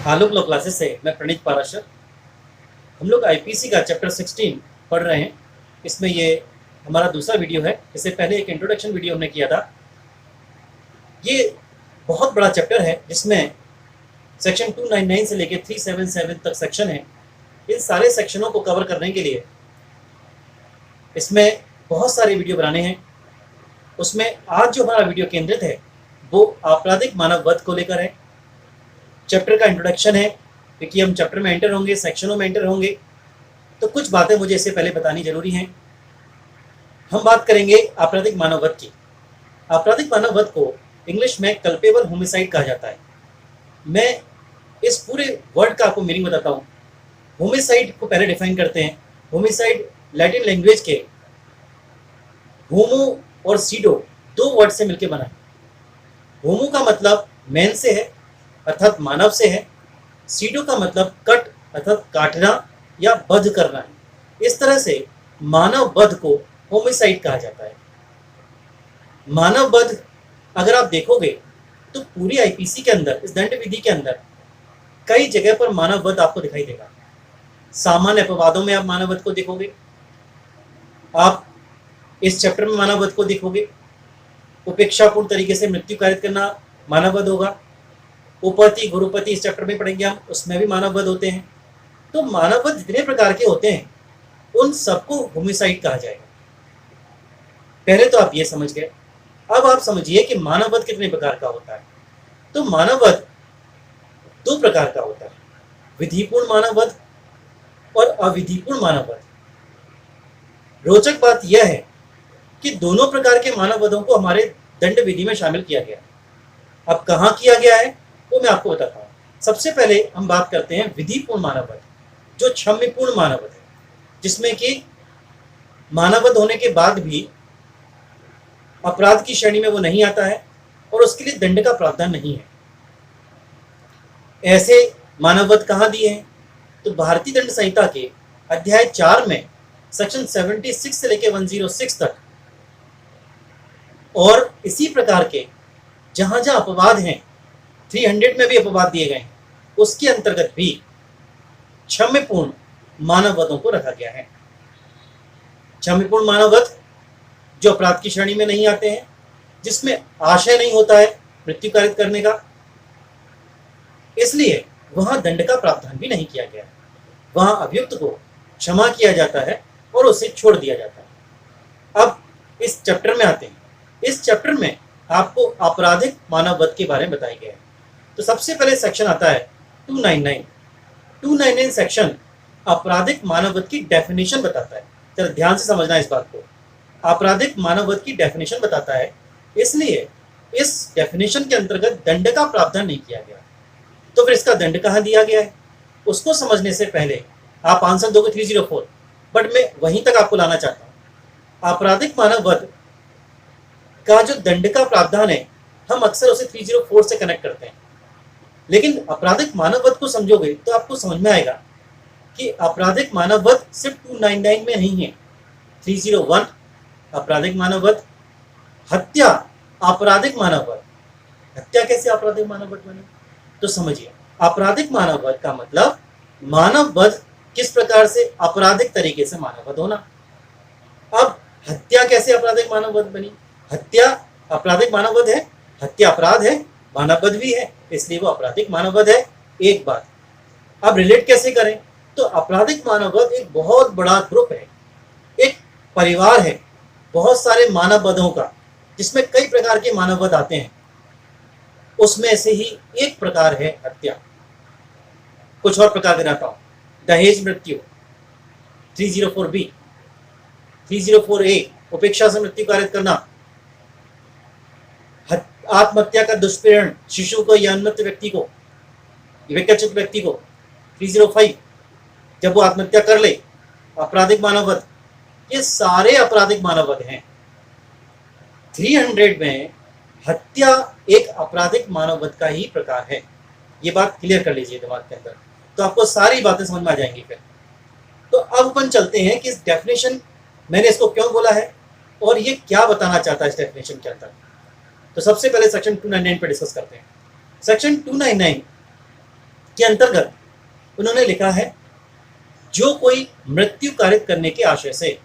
आलोक law classes से मैं प्रणीत पाराशर। हम लोग आईपीसी का चैप्टर 16 पढ़ रहे हैं। इसमें ये हमारा दूसरा वीडियो है। इससे पहले एक इंट्रोडक्शन वीडियो हमने किया था। ये बहुत बड़ा चैप्टर है जिसमें सेक्शन 299 से लेकर 377 तक सेक्शन है। इन सारे सेक्शनों को कवर करने के लिए इसमें बहुत सारे वीडियो बनाने हैं। उसमें आज जो हमारा वीडियो केंद्रित है वो आपराधिक मानव वध को लेकर है। चैप्टर का इंट्रोडक्शन है, क्योंकि हम चैप्टर में एंटर होंगे, सेक्शनों में एंटर होंगे, तो कुछ बातें मुझे इससे पहले बतानी जरूरी हैं। हम बात करेंगे आपराधिक मानव वध की। आपराधिक मानव वध को इंग्लिश में कल्पेबल होमिसाइड कहा जाता है। मैं इस पूरे वर्ड का आपको मीनिंग बताता हूँ। होमिसाइड को पहले डिफाइन करते हैं। होमिसाइड लैटिन लैंग्वेज के होमो और सीडो दो वर्ड से मिलकर बना है। होमो का मतलब मैन से है अर्थात मानव से है। सीडो का मतलब कट अर्थात काटना या वध करना है। इस तरह से मानव वध को होमिसाइड कहा जाता है। मानव वध अगर आप देखोगे तो पूरी आईपीसी के अंदर, इस दंड विधि के अंदर कई जगह पर मानव वध आपको दिखाई देगा। सामान्य अपवादों में आप मानव वध को देखोगे, आप इस चैप्टर में मानव वध को देखोगे। उपेक्षापूर्ण तरीके से मृत्यु कारित करना मानव वध होगा। उपपति गुरुपति इस चैप्टर में पढ़ेंगे हम, उसमें भी मानव वध होते हैं। तो मानव वध जितने प्रकार के होते हैं उन सबको होमिसाइड कहा जाएगा। पहले तो आप ये समझ गए। अब आप समझिए कि मानव वध कितने प्रकार का होता है। तो मानव वध दो प्रकार का होता है, विधिपूर्ण मानव वध और अविधिपूर्ण मानव वध। रोचक बात यह है कि दोनों प्रकार के मानव वधों को हमारे दंड विधि में शामिल किया गया। अब कहाँ किया गया है वो मैं आपको बताता हूँ। सबसे पहले हम बात करते हैं विधिपूर्ण मानव वध, जो क्षम्यपूर्ण मानव वध है, जिसमें कि मानव वध होने के बाद भी अपराध की श्रेणी में वो नहीं आता है और उसके लिए दंड का प्रावधान नहीं है। ऐसे मानव वध कहाँ दिए हैं? तो भारतीय दंड संहिता के अध्याय 4 में सेक्शन 76 से लेकर 106 तक, और इसी प्रकार के जहां जहां अपवाद हैं, 300 में भी अपवाद दिए गए हैं, उसके अंतर्गत भी क्षम्यपूर्ण मानव वधों को रखा गया है। क्षम्यपूर्ण मानव वध जो अपराध की श्रेणी में नहीं आते हैं, जिसमें आशय नहीं होता है मृत्यु कारित करने का, इसलिए वहां दंड का प्रावधान भी नहीं किया गया है। वहां अभियुक्त को क्षमा किया जाता है और उसे छोड़ दिया जाता है। अब इस चैप्टर में आते हैं। इस चैप्टर में आपको आपराधिक मानव वध के बारे में बताया गया है। तो सबसे पहले सेक्शन आता है 299। 299 सेक्शन आपराधिक मानव वध की डेफिनेशन बताता है। जरा ध्यान से समझना इस बात को। आपराधिक मानव वध की डेफिनेशन बताता है, इसलिए इस डेफिनेशन के अंतर्गत दंड का प्रावधान नहीं किया गया। तो फिर इसका दंड कहाँ दिया गया है उसको समझने से पहले आप आंसर दोगे 304, बट मैं वहीं तक आपको लाना चाहता हूँ। आपराधिक मानव वध का जो दंड का प्रावधान है, हम अक्सर उसे 304 से कनेक्ट करते हैं, लेकिन आपराधिक मानव वध को समझोगे तो आपको समझ में आएगा कि आपराधिक मानव वध सिर्फ 299 में नहीं है। 301 आपराधिक मानव वध, हत्या आपराधिक मानव वध। हत्या कैसे आपराधिक मानव वध बने? तो समझिए, आपराधिक मानव वध का मतलब मानव वध किस प्रकार से आपराधिक तरीके से मानव वध होना। अब हत्या कैसे आपराधिक मानव वध बनी? हत्या आपराधिक मानव वध है, हत्या अपराध है, मानव वध भी है, इसलिए वो आपराधिक मानव वध है। एक बात। अब रिलेट कैसे करें? तो आपराधिक मानव वध एक बहुत बड़ा ग्रुप है, एक परिवार है बहुत सारे मानव वधों का, जिसमें कई प्रकार के मानव वध आते हैं। उसमें से ही एक प्रकार है हत्या। कुछ और प्रकार गिनाता हूं। दहेज मृत्यु 304B, 304A उपेक्षा से मृत्यु कारित करना, आत्महत्या का दुष्प्रेरण शिशु को या उन्मत्त व्यक्ति को, विकचित व्यक्ति को। 305 जब वो आत्महत्या कर ले, आपराधिक मानव वध। ये सारे आपराधिक मानव वध हैं। 300 में हत्या एक आपराधिक मानव वध का ही प्रकार है। ये बात क्लियर कर लीजिए दिमाग के अंदर, तो आपको सारी बातें समझ में आ जाएंगी फिर। तो अब अपन चलते हैं कि इस डेफिनेशन, मैंने इसको क्यों बोला है और ये क्या बताना चाहता है इस डेफिनेशन के अंदर। तो सबसे पहले सेक्शन 299 पे डिस्कस करते हैं। सेक्शन 299 के अंतर्गत उन्होंने लिखा है, जो कोई मृत्यु कारित करने के आशय से।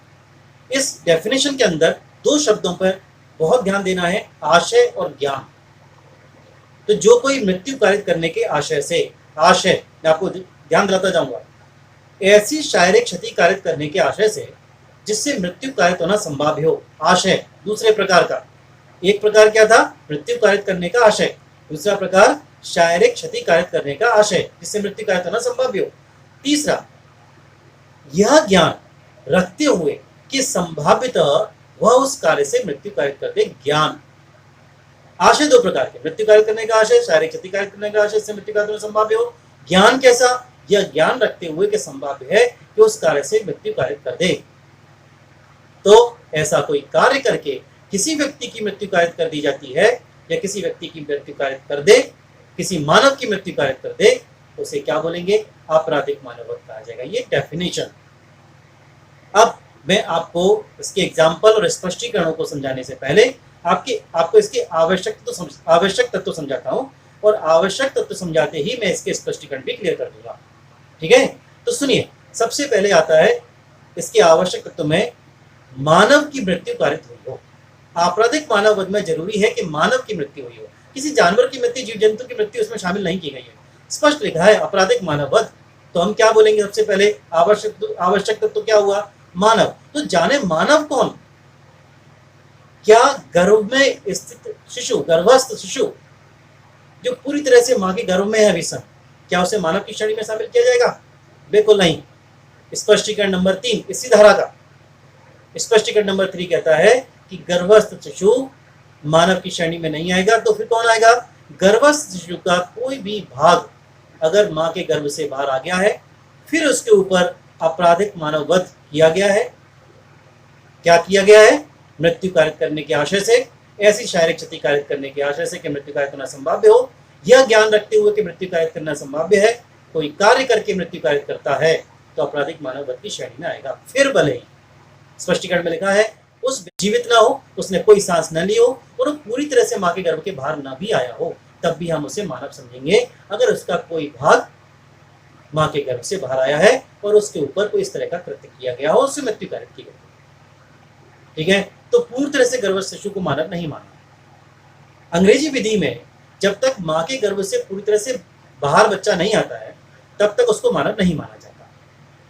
इस डेफिनेशन के अंदर दो शब्दों पर बहुत ध्यान देना है, आशय और ज्ञान। तो जो कोई मृत्यु कारित करने के आशय से, आशय मैं आपको ध्यान दिलाता जाऊंगा, ऐसी शारीरिक क्षति कारित करने के आशय से जिससे मृत्यु कारित होना संभाव्य हो। आशय दूसरे प्रकार का, एक प्रकार क्या था, मृत्यु कारित करने का आशय, दूसरा प्रकार शारीरिक क्षति कारित करने का आशय जिससे मृत्यु कारित होना संभाव्य हो। तीसरा, यह ज्ञान रखते हुए कि संभाव्यतः वह उस कार्य से मृत्यु कारित कर दे, ज्ञान। आशय दो प्रकार के, मृत्यु कारित करने का आशय, शारीरिक क्षति कारित करने का आशय से मृत्यु कारित होना संभाव्य हो। ज्ञान कैसा, यह ज्ञान रखते हुए कि संभाव्य है कि उस कार्य से मृत्यु कारित कर दे। तो ऐसा कोई कार्य करके किसी व्यक्ति की मृत्यु कारित कर दी जाती है या किसी व्यक्ति की मृत्यु कारित कर दे, किसी मानव की मृत्यु कारित कर दे, उसे क्या बोलेंगे, आपराधिक मानववध कहा जाएगा। ये डेफिनेशन। अब मैं आपको इसके एग्जाम्पल और स्पष्टीकरणों को समझाने से पहले आपको इसके आवश्यक तत्व समझाता हूं, और आवश्यक तत्व समझाते ही मैं इसके स्पष्टीकरण भी क्लियर कर दूंगा। ठीक है, तो सुनिए, सबसे पहले आता है इसके आवश्यक तत्व में मानव की मृत्यु कारित हुई हो। आपराधिक मानववध में जरूरी है कि मानव की मृत्यु हुई हो, किसी जानवर की मृत्यु, जीव जंतु की मृत्यु उसमें शामिल नहीं की गई है। स्पष्ट लिखा है आपराधिक मानववध, तो हम क्या बोलेंगे, सबसे पहले आवश्यक तत्व क्या हुआ, मानव। तो जाने मानव कौन, क्या गर्भ में स्थित शिशु, गर्भस्थ शिशु जो पूरी तरह से मां के गर्भ में है अभी सर, क्या उसे मानव की श्रेणी में शामिल किया जाएगा, बिल्कुल नहीं। स्पष्टीकरण नंबर 3 इसी धारा का स्पष्टीकरण नंबर 3 कहता है कि गर्भस्थ शिशु मानव की श्रेणी में नहीं आएगा। तो फिर कौन आएगा, गर्भस्थ शिशु का कोई भी भाग अगर मां के गर्भ से बाहर आ गया है, फिर उसके ऊपर आपराधिक मानववध किया गया है। क्या किया गया है, मृत्यु कारित करने के आशय से, ऐसी शारीरिक क्षति कारित करने के आशय से कि मृत्यु कारित होना संभाव्य हो। यह ज्ञान रखते हुए कि मृत्यु कारित करना संभाव्य है, कोई कार्य करके मृत्यु कारित करता है तो आपराधिक मानववध की श्रेणी में आएगा। फिर भले ही स्पष्टीकरण में लिखा है उस जीवित ना हो, उसने कोई सांस न ली हो और वो पूरी तरह से मां के गर्भ के बाहर ना भी आया हो, तब भी हम उसे मानव समझेंगे अगर उसका कोई भाग मां के गर्भ से बाहर आया है और उसके ऊपर कोई इस तरह का कृत्य किया गया हो, उससे मृत्यु कारित की गई। ठीक है, तो पूरी तरह से गर्भस्थ शिशु को मानव नहीं माना। अंग्रेजी विधि में जब तक मां के गर्भ से पूरी तरह से बाहर बच्चा नहीं आता है तब तक उसको मानव नहीं माना जाता।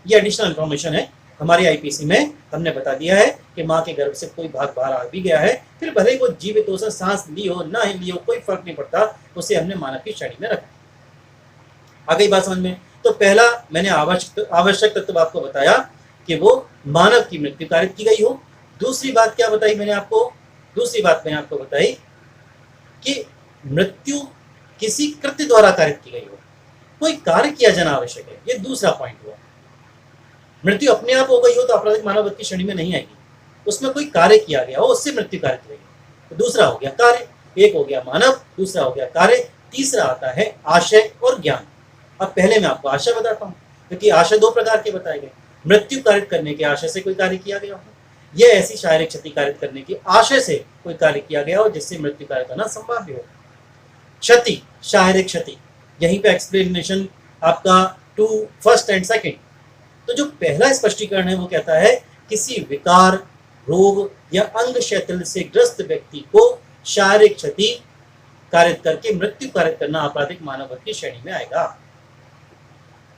ये एडिशनल इंफॉर्मेशन है, हमारी आईपीसी में हमने बता दिया है कि मां के गर्भ से कोई भाग बाहर आ भी गया है, फिर भले ही वो जीवित हो, सांस ली हो ना ही ली हो, कोई फर्क नहीं पड़ता, उसे हमने मानव की श्रेणी में रखा। आ गई बात समझ में। तो पहला मैंने आवश्यक तत्व आपको बताया कि वो मानव की मृत्यु कारित की गई हो। दूसरी बात क्या बताई मैंने आपको, दूसरी बात मैंने आपको बताई कि मृत्यु किसी कृत्य द्वारा कारित की गई हो, कोई कार्य किया जाना आवश्यक है। ये दूसरा पॉइंट हुआ। मृत्यु अपने आप हो गई हो तो आपराधिक मानववध की श्रेणी में नहीं आएगी, उसमें कोई कार्य किया गया हो, उससे मृत्यु कारित हुई। तो दूसरा हो गया कार्य, एक हो गया मानव, दूसरा हो गया कार्य, तीसरा आता है आशय और ज्ञान। अब पहले मैं आपको आशय बताता हूँ, क्योंकि आशय दो प्रकार के बताए गए। मृत्यु कारित करने के आशय से कोई कार्य किया गया हो, यह ऐसी शारीरिक क्षति कारित करने की आशय से कोई कार्य किया गया हो जिससे मृत्यु कारित होना संभाव्य हो। क्षति, शारीरिक क्षति, यहीं पे एक्सप्लेनेशन आपका टू फर्स्ट एंड सेकंड। तो जो पहला स्पष्टीकरण है वो कहता है किसी विकार, रोग या अंग शैथिल्य से ग्रस्त व्यक्ति को शारीरिक क्षति कारित करके मृत्यु कारित करना आपराधिक मानववध की श्रेणी में आएगा।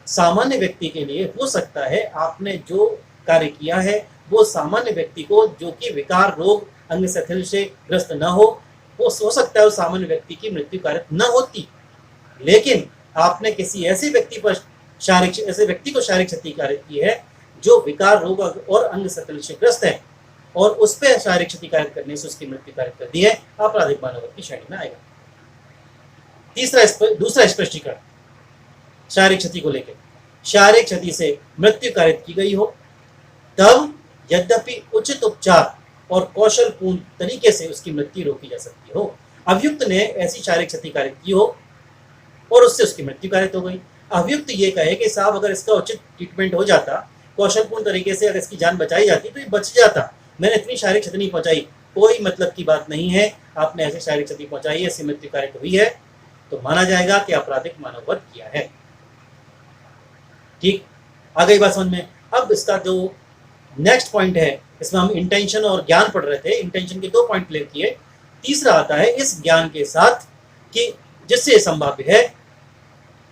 सामान्य व्यक्ति के लिए हो सकता है आपने जो कार्य किया है वो सामान्य व्यक्ति को, जो कि विकार, रोग, अंग शैथिल्य से ग्रस्त न हो, वो हो सकता है उस सामान्य व्यक्ति की मृत्यु कारित न होती, लेकिन आपने किसी ऐसे व्यक्ति को शारीरिक क्षति कारित की है जो विकार, रोग और अंग शैथिल्य से ग्रस्त है और उस पर शारीरिक क्षति कारित करने से उसकी मृत्यु कारित कर दी है, आपराधिक मानववध की श्रेणी में आएगा। दूसरा स्पष्टीकरण शारीरिक क्षति को लेकर, शारीरिक क्षति से मृत्यु कारित की गई हो तब यद्यपि उचित उपचार और कौशलपूर्ण तरीके से उसकी मृत्यु रोकी जा सकती हो। अभियुक्त ने ऐसी शारीरिक क्षति कारित की हो और उससे उसकी मृत्यु कारित हो गई। अभियुक्त ये कहे कि साहब अगर इसका उचित ट्रीटमेंट हो जाता, कौशलपूर्ण तरीके से अगर इसकी जान बचाई जाती तो ये बच जाता, मैंने इतनी शारीरिक क्षति नहीं पहुंचाई, कोई मतलब की बात नहीं है, आपने ऐसी शारीरिक क्षति पहुंचाई है, ऐसी मृत्यु कारित हुई है, तो माना जाएगा कि आपराधिक मानववध किया है। ठीक, आ गई बात समझ में। अब इसका जो नेक्स्ट पॉइंट है, इसमें हम इंटेंशन और ज्ञान पढ़ रहे थे, इंटेंशन के 2 पॉइंट क्लियर किए। तीसरा आता है इस ज्ञान के साथ कि जिससे संभाव्य है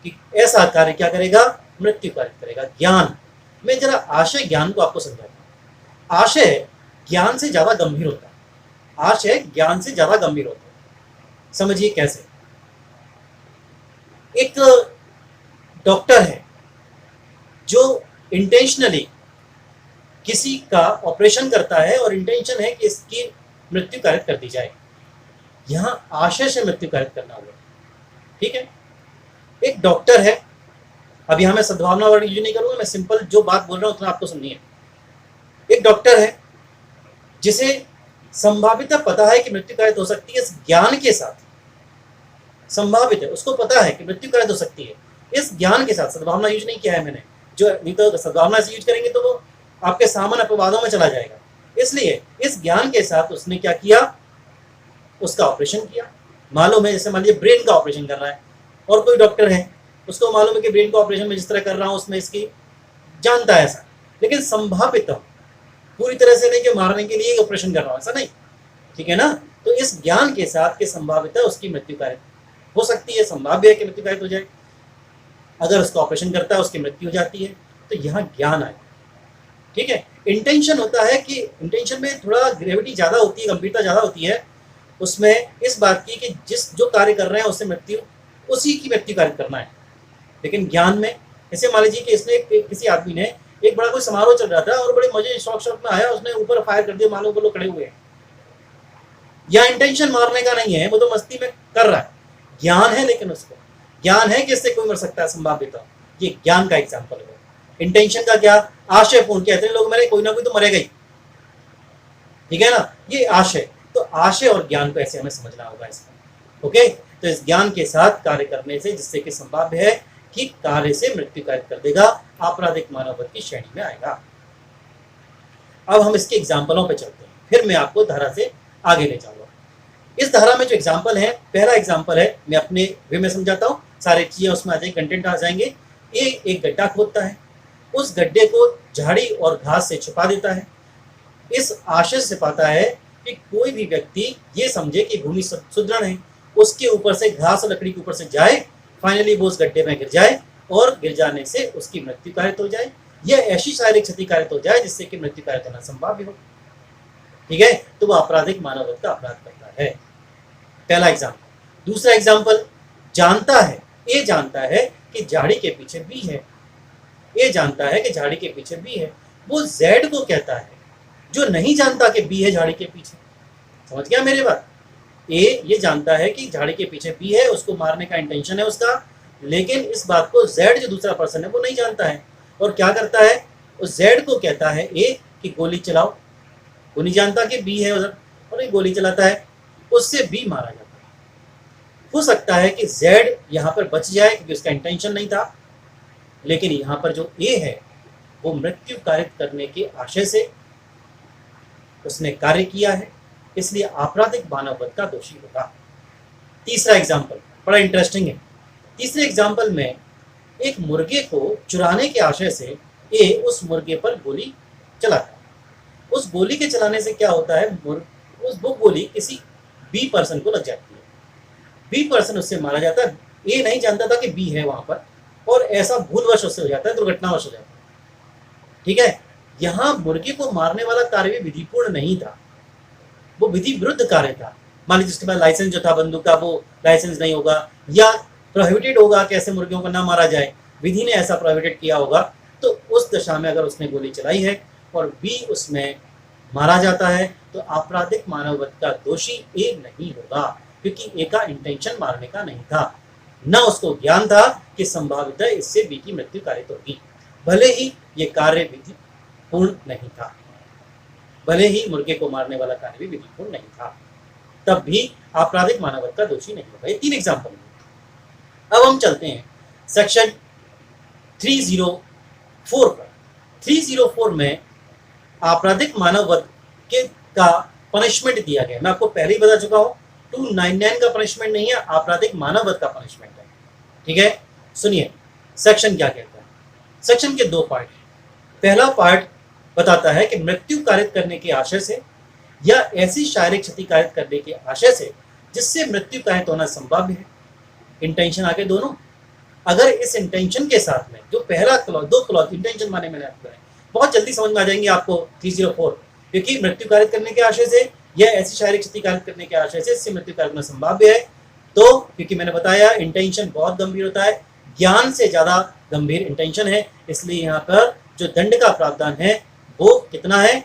कि ऐसा कार्य क्या करेगा, मृत्यु कार्य करेगा। ज्ञान मैं जरा आशय ज्ञान को आपको समझाता हूं। आशय ज्ञान से ज्यादा गंभीर होता है, आशय ज्ञान से ज्यादा गंभीर होता है। समझिए कैसे। एक डॉक्टर है जो इंटेंशनली किसी का ऑपरेशन करता है और इंटेंशन है कि इसकी मृत्यु कारित कर दी जाए। यहां आशय से मृत्यु कारित करना हुआ, ठीक है। एक डॉक्टर है, अब यहां मैं सद्भावना वर्ड यूज नहीं करूंगा, मैं सिंपल जो बात बोल रहा हूं उतना आपको सुननी है। एक डॉक्टर है जिसे संभावित पता है कि मृत्यु कारित हो सकती है, इस ज्ञान के साथ संभावित है, उसको पता है कि मृत्यु कारित हो सकती है, इस ज्ञान के साथ, सद्भावना यूज नहीं किया है मैंने, जो नहीं तो सद्भावना से यूज करेंगे तो वो आपके सामान्य अपवादों में चला जाएगा। इसलिए इस ज्ञान के साथ उसने क्या किया, उसका ऑपरेशन किया। मालूम है, जैसे मान लीजिए ब्रेन का ऑपरेशन कर रहा है और कोई डॉक्टर है, उसको मालूम है कि ब्रेन का ऑपरेशन में जिस तरह कर रहा हूं उसमें इसकी जानता है ऐसा, लेकिन संभावित पूरी तरह से नहीं कि मारने के लिए ऑपरेशन कर रहा हूं, ऐसा नहीं, ठीक है ना। तो इस ज्ञान के साथ कि संभावित उसकी मृत्यु कारित हो सकती है, संभाव्य है कि मृत्यु कारित हो जाए। अगर उसका ऑपरेशन करता है उसकी मृत्यु हो जाती है, तो यहाँ ज्ञान आए, ठीक है। इंटेंशन होता है कि इंटेंशन में थोड़ा ग्रेविटी ज्यादा होती है, गंभीरता ज्यादा होती है उसमें, इस बात की कि जिस जो कार्य कर रहे हैं उससे मृत्यु, उसी की मृत्यु कार्य करना है। लेकिन ज्ञान में ऐसे मान लीजिए कि इसने किसी आदमी ने एक बड़ा कोई समारोह चल रहा था और बड़े मजे शौक में आया, उसने ऊपर फायर कर दिया, मानो वो लोग खड़े हुए हैं, या इंटेंशन मारने का नहीं है, वो तो मस्ती में कर रहा है, ज्ञान है, लेकिन उसको ज्ञान है कि इससे कोई मर सकता है, संभावित। ये ज्ञान का एग्जाम्पल है। इंटेंशन का क्या, आशय पूर्ण, कहते हैं लोग मरे, कोई ना कोई तो मरेगा ही, ठीक है ना, ये आशय। तो आशय और ज्ञान को ऐसे हमें समझना होगा इसका, ओके। तो इस ज्ञान के साथ कार्य करने से, जिससे कि संभाव्य है कि कार्य से मृत्यु कार्य कर देगा, आपराधिक मानववध की श्रेणी में आएगा। अब हम इसके एग्जाम्पलों पे चलते हैं, फिर मैं आपको धारा से आगे ले जाऊंगा। इस धारा में जो एग्जाम्पल है, पहला एग्जाम्पल है, मैं अपने वे में समझाता हूँ, सारी चीजें उसमें आ जाएंगे, कंटेंट आ जाएंगे। ये एक गड्ढा खोदता है, उस गड्ढे को झाड़ी और घास से छुपा देता है, इस आशय से पाता है कि कोई भी व्यक्ति ये समझे कि भूमि सुदृढ़ है, उसके ऊपर से घास और लकड़ी के ऊपर से जाए, फाइनली वो उस गड्ढे में गिर जाए और गिर जाने से उसकी मृत्यु कारित हो जाए, या ऐसी शारीरिक क्षति कारित हो जाए जिससे कि मृत्यु कारित होना संभाव्य हो, ठीक है। तो वो आपराधिक मानववध का अपराध करता है, पहला एग्जाम्पल। दूसरा एग्जाम्पल, जानता है, ये जानता है कि झाड़ी के पीछे बी है, ये जानता है कि झाड़ी के पीछे बी है, वो जेड को कहता है जो नहीं जानता कि बी है झाड़ी के पीछे। समझ गया मेरी बात। ए ये जानता है कि झाड़ी के पीछे बी है, उसको मारने का इंटेंशन है उसका, लेकिन इस बात को जेड जो दूसरा पर्सन है वो नहीं जानता है, और क्या करता है, उस जेड को कहता है ए कि गोली चलाओ। वो नहीं जानता कि बी है उधर, और ये गोली चलाता है, उससे बी मारा जाता है। हो सकता है कि जेड यहाँ पर बच जाए क्योंकि उसका इंटेंशन नहीं था, लेकिन यहाँ पर जो ए है वो मृत्यु कारित करने के आशय से उसने कार्य किया है, इसलिए आपराधिक मानववध का दोषी होगा। तीसरा एग्जाम्पल बड़ा इंटरेस्टिंग है। तीसरे एग्जाम्पल में एक मुर्गे को चुराने के आशय से ए उस मुर्गे पर गोली चलाता है। उस गोली के चलाने से क्या होता है, वो गोली किसी बी पर्सन को लग जाती है, बी पर्सन उससे मारा जाता है। ए नहीं जानता था कि बी है वहां पर, और ऐसा भूलवश उससे हो जाता है, दुर्घटनावश हो जाता है, ठीक है। यहाँ मुर्गे को मारने वाला कार्य भी विधिपूर्ण नहीं था, वो विधि विरुद्ध कार्य था। मान लीजिए उसके पास लाइसेंस जो था बंदूक का, वो लाइसेंस नहीं होगा, या प्रोहिबिटेड होगा कि ऐसे मुर्गियों को ना मारा जाए, विधि ने ऐसा प्रोहिबिटेड किया होगा, तो उस दशा में अगर उसने गोली चलाई है और बी उसमें मारा जाता है, तो आपराधिक मानववध का दोषी ए नहीं होगा, क्योंकि ए का इंटेंशन मारने का नहीं था, न उसको ज्ञान था कि संभावित है इससे बी की मृत्यु कारित होगी, भले ही ये कार्य विधि पूर्ण नहीं था, भले ही मुर्गे को मारने वाला कार्य भी विधिपूर्ण नहीं था, तब भी आपराधिक मानववध का दोषी नहीं होगा। ये 3 एग्जाम्पल हैं। अब हम चलते हैं सेक्शन 304 पर। 304 में आपराधिक मानववध के का पनिशमेंट दिया गया। मैं आपको पहले ही बता चुका हूं, 299 का पनिशमेंट नहीं है, आपराधिक मानववध का पनिशमेंट है, ठीक है। सुनिए सेक्शन क्या कहता है। सेक्शन के 2 पार्ट हैं। पहला पार्ट बताता है कि मृत्यु कारित करने के आशय से या ऐसी शारीरिक क्षति कारित करने के आशय से जिससे मृत्यु कारित होना संभाव्य है। इंटेंशन आगे दोनों। अगर इस इंटेंशन के साथ में जो पहला क्लॉज, 2 क्लॉज इंटेंशन माने मैंने आपको बहुत जल्दी समझ में आ जाएंगे आपको 304, क्योंकि मृत्यु कारित करने के आशय से या ऐसी शारीरिक क्षति कारित करने के आशय से इससे मृत्यु कारित होना संभाव्य है। तो क्योंकि मैंने बताया इंटेंशन बहुत गंभीर होता है, ज्ञान से ज्यादा गंभीर इंटेंशन है, इसलिए यहाँ पर जो दंड का प्रावधान है वो कितना है,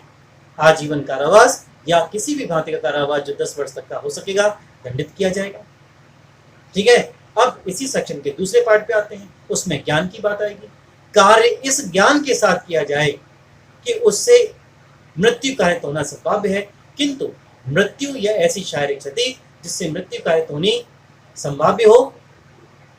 आजीवन कारावास या किसी भी भांति का कारावास जो 10 वर्ष तक का हो सकेगा दंडित किया जाएगा। ठीक है, अब इसी सेक्शन के दूसरे पार्ट पे आते हैं, उसमें ज्ञान की बात आएगी। कार्य इस ज्ञान के साथ किया जाए कि उससे मृत्यु कारित होना संभाव्य है, किंतु मृत्यु या ऐसी शारीरिक क्षति जिससे मृत्यु कारित होनी संभाव्य हो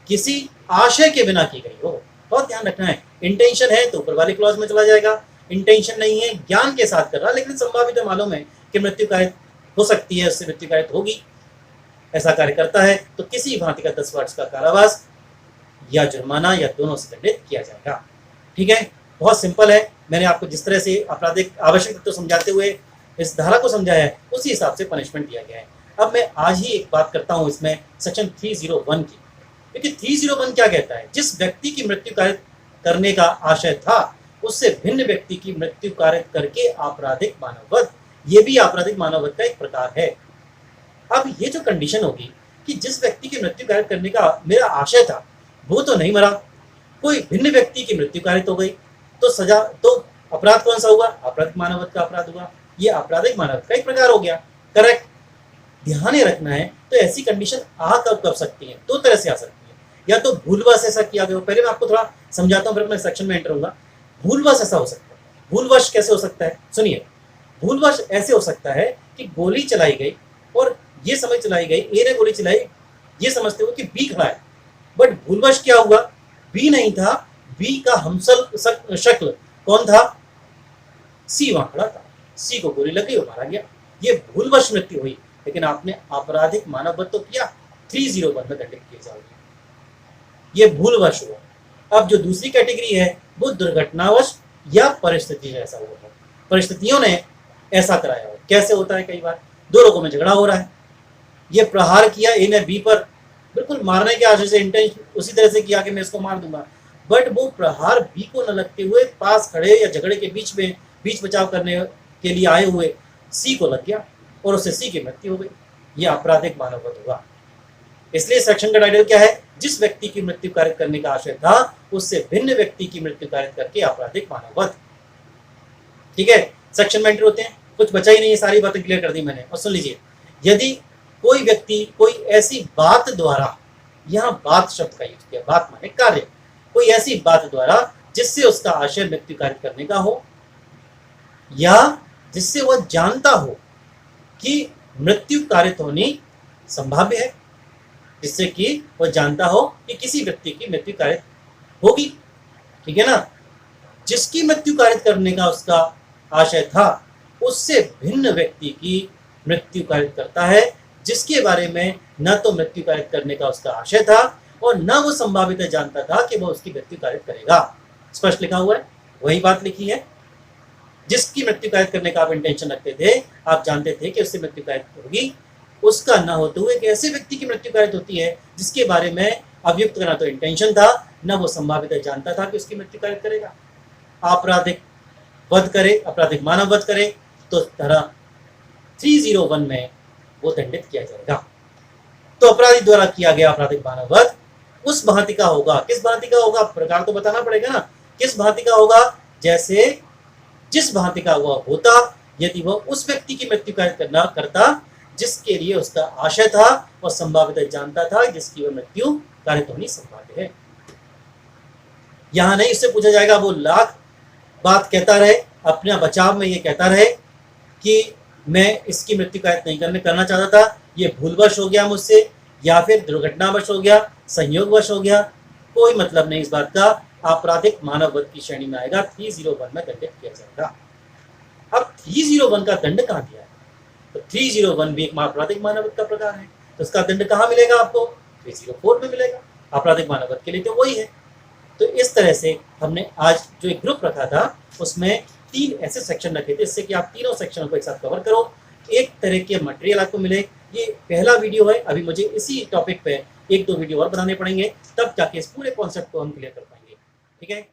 किसी आशय के बिना की गई हो। बहुत ध्यान रखना है, इंटेंशन है तो ऊपर वाले क्लॉज में चला जाएगा, इंटेंशन नहीं है ज्ञान के साथ कर रहा लेकिन संभावित मालूम है कि मृत्यु कारित हो सकती है, उससे मृत्यु कारित होगी, ऐसा कार्य करता है तो किसी भांति का 10 वर्ष का कारावास या जुर्माना या दोनों से दंडित किया जाएगा। ठीक है, बहुत सिंपल है। मैंने आपको जिस तरह से आपराधिक आवश्यक तत्व समझाते हुए इस धारा को समझाया है उसी हिसाब से पनिशमेंट दिया गया है। अब मैं आज ही एक बात करता हूं इसमें सेक्शन 301 की, क्योंकि 301 क्या कहता है, जिस व्यक्ति की मृत्यु कारित करने का आशय था उससे भिन्न व्यक्ति की मृत्यु कारित करके आपराधिक मानववध, ये भी आपराधिक मानववध का एक प्रकार है। अब ये जो कंडीशन होगी कि जिस व्यक्ति की मृत्यु कारित करने का मेरा आशय था वो तो नहीं मरा, कोई भिन्न व्यक्ति की मृत्यु कारित हो गई, तो सजा, तो अपराध कौन सा हुआ, आपराधिक मानववध का अपराध हुआ। ये आपराधिक मानववध का एक प्रकार हो गया। करेक्ट, ध्यान ही रखना है। तो ऐसी कंडीशन आ कब सकती है, 2 तरह से आ सकती है, या तो भूलवश ऐसा किया गया हो। पहले मैं आपको थोड़ा समझाता हूँ फिर मैं सेक्शन में एंटर होऊंगा। भूलवश ऐसा हो सकता है। भूलवश कैसे हो सकता है, सुनिए। भूलवश ऐसे हो सकता है कि गोली चलाई गई और ये समझ चलाई गई, ए ने गोली चलाई ये समझते हुए कि बी खड़ा है, बट भूलवश क्या हुआ, बी नहीं था, बी का हमसल शक्ल कौन था, सी वहां खड़ा था, सी को गोली लग गई, वो मारा गया। ये भूलवश मृत्यु हुई, लेकिन आपने आपराधिक मानववध तो किया, 301 में दंडित किए जाओगे। ये भूलवश हुआ। अब जो दूसरी कैटेगरी है वो दुर्घटनावश या परिस्थिति से ऐसा हुआ, परिस्थितियों ने ऐसा कराया हो। कैसे होता है, कई बार 2 लोगों में झगड़ा हो रहा है, ये प्रहार किया ए ने बी पर, बिल्कुल मारने के आशय से, इंटेंशन उसी तरह से किया कि मैं इसको मार दूंगा, बट वो प्रहार बी को न लगते हुए पास खड़े या झगड़े के बीच में बीच बचाव करने के लिए आए हुए सी को लग गया और उससे सी की मृत्यु हो गई। ये आपराधिक मानववध हुआ। इसलिए सेक्शन का टाइटल क्या है, जिस व्यक्ति की मृत्यु कारित करने का आशय था उससे भिन्न व्यक्ति की मृत्यु कारित करके आपराधिक मानववध। ठीक है, सेक्शन में एंटर होते हैं, कुछ बचा ही नहीं है, सारी बातें क्लियर कर दी मैंने। और सुन लीजिए, यदि कोई व्यक्ति कोई ऐसी बात द्वारा, यहाँ बात शब्द का यूज किया, बात माने कार्य, कोई ऐसी बात द्वारा जिससे उसका आशय मृत्यु कारित करने का हो या जिससे वह जानता हो कि मृत्यु कारित होनी संभाव्य है, जिससे कि वह जानता हो कि किसी व्यक्ति की मृत्यु कारित होगी। ठीक है ना, जिसकी मृत्यु कारित करने का उसका आशय था उससे भिन्न व्यक्ति की मृत्यु कारित करता है, जिसके बारे में न तो मृत्यु कारित करने का उसका आशय था और न वो संभावित जानता था कि वह उसकी मृत्यु कारित करेगा। स्पष्ट लिखा हुआ है, वही बात लिखी है। जिसकी मृत्यु कारित करने का आप इंटेंशन रखते थे, आप जानते थे कि उससे मृत्यु कारित होगी, उसका न होते हुए एक ऐसे व्यक्ति की मृत्यु कारित होती है जिसके बारे में अभियुक्त का न तो इंटेंशन था न वो संभावित जानता था कि उसकी मृत्यु कारित करेगा। आपराधिक वध करे, आपराधिक मानव वध करे तो धारा 301 में वो दंडित किया जाएगा। तो अपराधी द्वारा किया गया आपराधिक मानव वध उस भांति का होगा। किस भांति का होगा, प्रकार तो बताना पड़ेगा ना, किस भांति का होगा, जैसे जिस भांति का हुआ होता यदि वह उस व्यक्ति की मृत्यु करता जिसके लिए उसका आशय था और संभावित जानता था जिसकी वह मृत्यु कारित होनी संभाव्य है। यहां नहीं इससे पूछा जाएगा, वो लाख बात कहता रहे, अपने बचाव में ये कहता रहे कि मैं इसकी मृत्यु कारित नहीं करना चाहता था, ये भूलवश हो गया मुझसे या फिर दुर्घटनावश हो गया, संयोगवश हो गया, कोई मतलब नहीं इस बात का, आपराधिक मानव वध की श्रेणी में आएगा, 301 में दंडित किया जाएगा। अब 301 का दंड कहाँ दिया है, तो 301 भी एक आपराधिक मानव वध का प्रकार है, तो उसका दंड कहाँ मिलेगा आपको, 304 में मिलेगा। आपराधिक मानव वध के लिए तो वही है। तो इस तरह से हमने आज जो एक ग्रुप रखा था उसमें 3 ऐसे सेक्शन रखे थे, इससे कि आप तीनों सेक्शनों को एक साथ कवर करो, एक तरह के मटेरियल आपको मिले। ये पहला वीडियो है, अभी मुझे इसी टॉपिक पे 1-2 वीडियो और बनाने पड़ेंगे, तब जाके इस पूरे कॉन्सेप्ट को हम क्लियर कर पाएंगे। ठीक है।